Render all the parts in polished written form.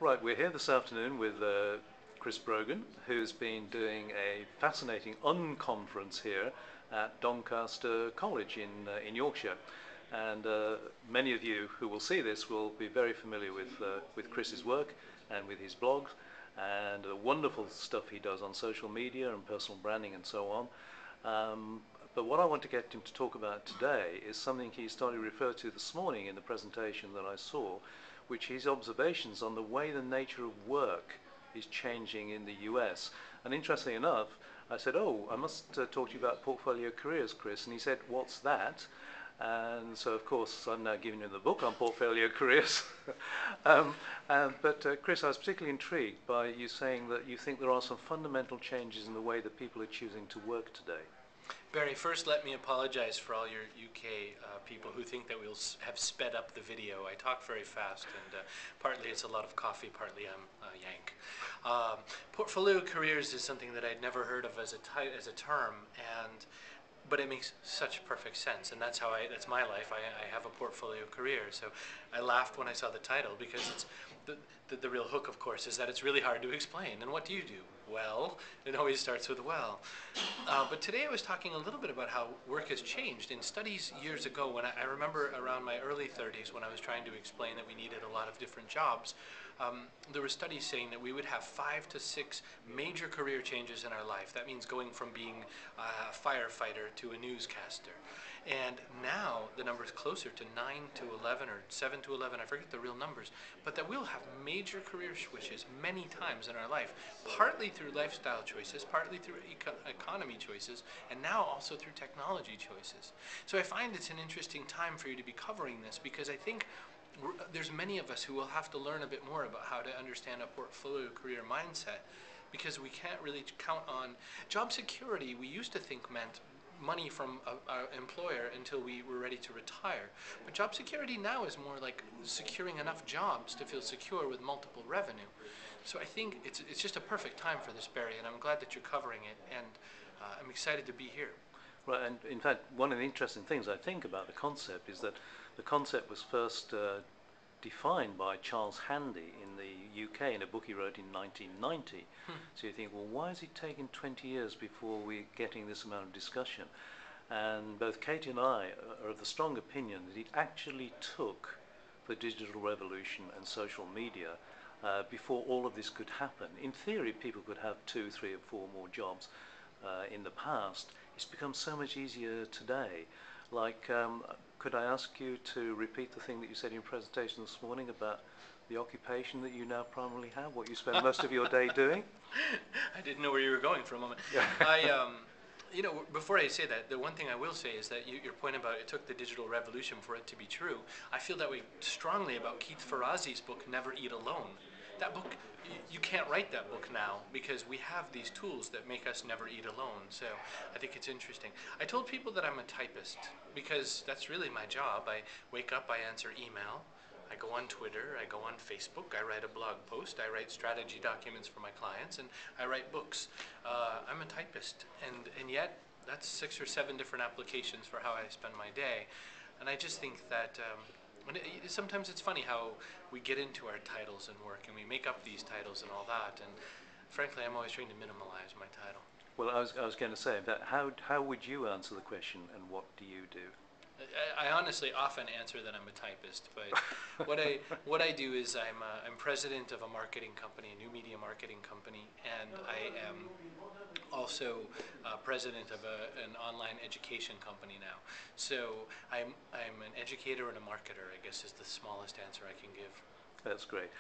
Right, we're here this afternoon with Chris Brogan, who's been doing a fascinating unconference here at Doncaster College in Yorkshire. And many of you who will see this will be very familiar with Chris's work and with his blogs and the wonderful stuff he does on social media and personal branding and so on. But what I want to get him to talk about today is something he started to refer to this morning in the presentation that I saw, which is observations on the way the nature of work is changing in the US. And interestingly enough, I said, oh, I must talk to you about portfolio careers, Chris. And he said, what's that? And so, of course, I'm now giving you the book on portfolio careers. But Chris, I was particularly intrigued by you saying that you think there are some fundamental changes in the way that people are choosing to work today. Barry, first let me apologize for all your UK people who think that we'll have sped up the video. I talk very fast, and partly it's a lot of coffee, partly I'm a yank. Portfolio careers is something that I'd never heard of as a term, but it makes such perfect sense, and that's my life. I have a portfolio career, so I laughed when I saw the title because it's the real hook, of course, is that it's really hard to explain. And what do you do? Well, it always starts with well. But today I was talking a little bit about how work has changed. In studies years ago, when I remember around my early 30s when I was trying to explain that we needed a lot of different jobs, there were studies saying that we would have 5 to 6 major career changes in our life. That means going from being a firefighter to a newscaster. And now the number is closer to 9 to 11 or 7 to 11, I forget the real numbers, but that we'll have major career switches many times in our life, partly through lifestyle choices, partly through economy choices, and now also through technology choices. So I find it's an interesting time for you to be covering this because I think there's many of us who will have to learn a bit more about how to understand a portfolio career mindset because we can't really count on job security. We used to think meant money from our employer until we were ready to retire. But job security now is more like securing enough jobs to feel secure with multiple revenue. So I think it's just a perfect time for this, Barry, and I'm glad that you're covering it, and I'm excited to be here. Right, and in fact, one of the interesting things I think about the concept is that the concept was first defined by Charles Handy in the UK in a book he wrote in 1990. So you think, well, why is it taking 20 years before we're getting this amount of discussion? And both Katie and I are of the strong opinion that it actually took the digital revolution and social media before all of this could happen. In theory, people could have 2, 3, or 4 more jobs in the past. It's become so much easier today. Like, could I ask you to repeat the thing that you said in your presentation this morning about the occupation that you now primarily have, what you spend most of your day doing? I didn't know where you were going for a moment. Yeah. You know, before I say that, the one thing I will say is that your point about it took the digital revolution for it to be true. I feel that way strongly about Keith Ferrazzi's book, Never Eat Alone. That book, you can't write that book now because we have these tools that make us never eat alone. So I think it's interesting. I told people that I'm a typist because that's really my job. I wake up, I answer email, I go on Twitter, I go on Facebook, I write a blog post, I write strategy documents for my clients, and I write books. I'm a typist, and yet that's 6 or 7 different applications for how I spend my day. And I just think that sometimes it's funny how we get into our titles and work, and we make up these titles and all that. And frankly, I'm always trying to minimalize my title. Well, I was going to say that how would you answer the question, and what do you do? I honestly often answer that I'm a typist, but what I do is I'm president of a marketing company, a new media marketing company, and I am also president of an online education company now. So I'm an educator and a marketer, I guess, is the smallest answer I can give. That's great.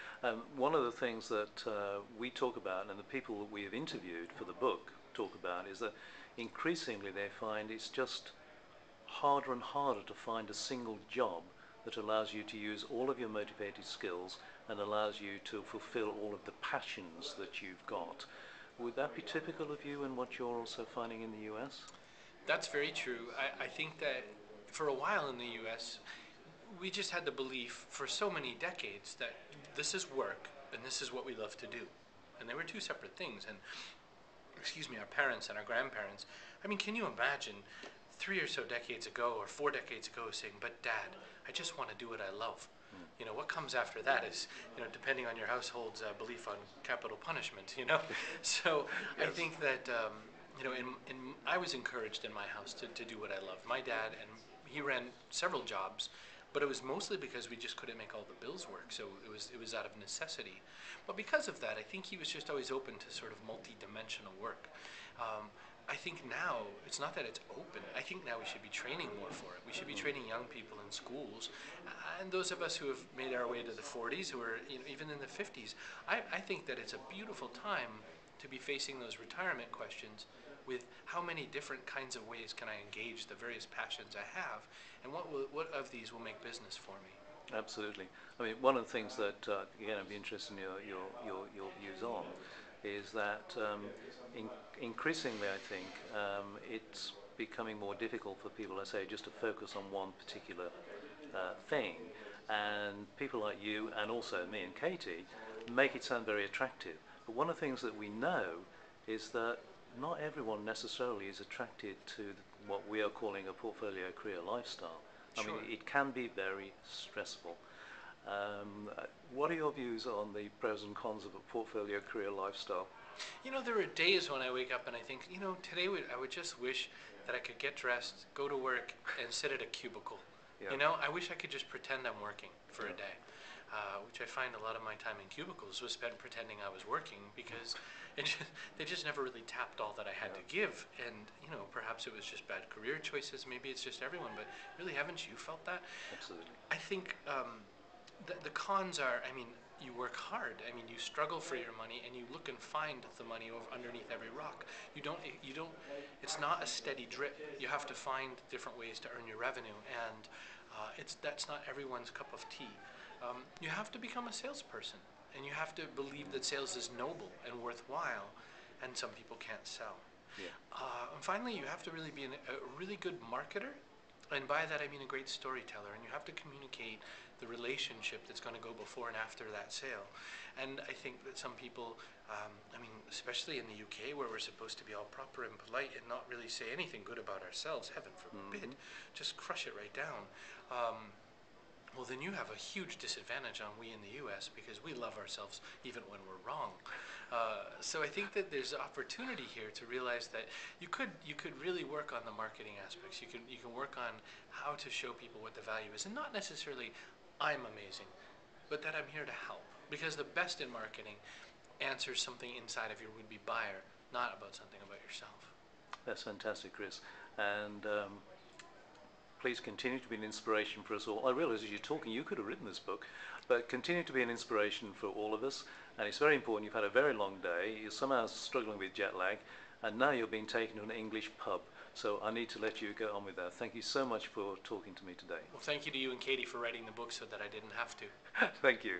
One of the things that we talk about, and the people that we have interviewed for the book talk about, is that increasingly they find it's just harder and harder to find a single job that allows you to use all of your motivated skills and allows you to fulfill all of the passions that you've got. Would that be typical of you and what you're also finding in the US? That's very true. I think that for a while in the US, we just had the belief for so many decades that this is work and this is what we love to do. And they were 2 separate things. And, excuse me, our parents and our grandparents, I mean, can you imagine 3 or so decades ago or 4 decades ago saying, but Dad, I just want to do what I love. You know, what comes after that is, you know, depending on your household's belief on capital punishment, you know. So I Yes. think that, you know, I was encouraged in my house to do what I love. My dad, and he ran several jobs, but it was mostly because we just couldn't make all the bills work. So it was out of necessity. But because of that, I think he was just always open to sort of multi-dimensional work. I think now, it's not that it's open, I think now we should be training more for it. We should be training young people in schools, and those of us who have made our way to the 40s, who are, you know, even in the 50s, I think that it's a beautiful time to be facing those retirement questions with how many different kinds of ways can I engage the various passions I have, and what of these will make business for me. Absolutely. I mean, one of the things that, again, I'd be interested in your views on is that increasingly, I think, it's becoming more difficult for people, let's say, just to focus on one particular thing. And people like you, and also me and Katie, make it sound very attractive. But one of the things that we know is that not everyone necessarily is attracted to what we are calling a portfolio career lifestyle. I mean, Sure. it can be very stressful. What are your views on the pros and cons of a portfolio career lifestyle? You know, there are days when I wake up and I think, you know, I would just wish that I could get dressed, go to work, and sit at a cubicle. Yeah. You know, I wish I could just pretend I'm working for a Yeah. day, which I find a lot of my time in cubicles was spent pretending I was working because they just never really tapped all that I had to give. And, you know, perhaps it was just bad career choices. Maybe it's just everyone. But really, haven't you felt that? Absolutely. I think the cons are, I mean, you work hard. I mean, you struggle for your money, and you look and find the money underneath every rock. You don't. It's not a steady drip. You have to find different ways to earn your revenue, and that's not everyone's cup of tea. You have to become a salesperson, and you have to believe that sales is noble and worthwhile, and some people can't sell. Yeah. And finally, you have to really be a really good marketer, and by that I mean a great storyteller, and you have to communicate the relationship that's going to go before and after that sale. And I think that some people, I mean, especially in the UK, where we're supposed to be all proper and polite and not really say anything good about ourselves, heaven forbid, just crush it right down. Well, then you have a huge disadvantage on we in the U.S. because we love ourselves even when we're wrong. So I think that there's opportunity here to realize that you could really work on the marketing aspects. You can work on how to show people what the value is, and not necessarily I'm amazing, but that I'm here to help. Because the best in marketing answers something inside of your would-be buyer, not about something about yourself. That's fantastic, Chris. And please continue to be an inspiration for us all. I realize as you're talking, you could have written this book, but continue to be an inspiration for all of us. And it's very important. You've had a very long day. You're somehow struggling with jet lag, and now you're being taken to an English pub. So I need to let you go on with that. Thank you so much for talking to me today. Well, thank you to you and Katie for writing the book so that I didn't have to. Thank you.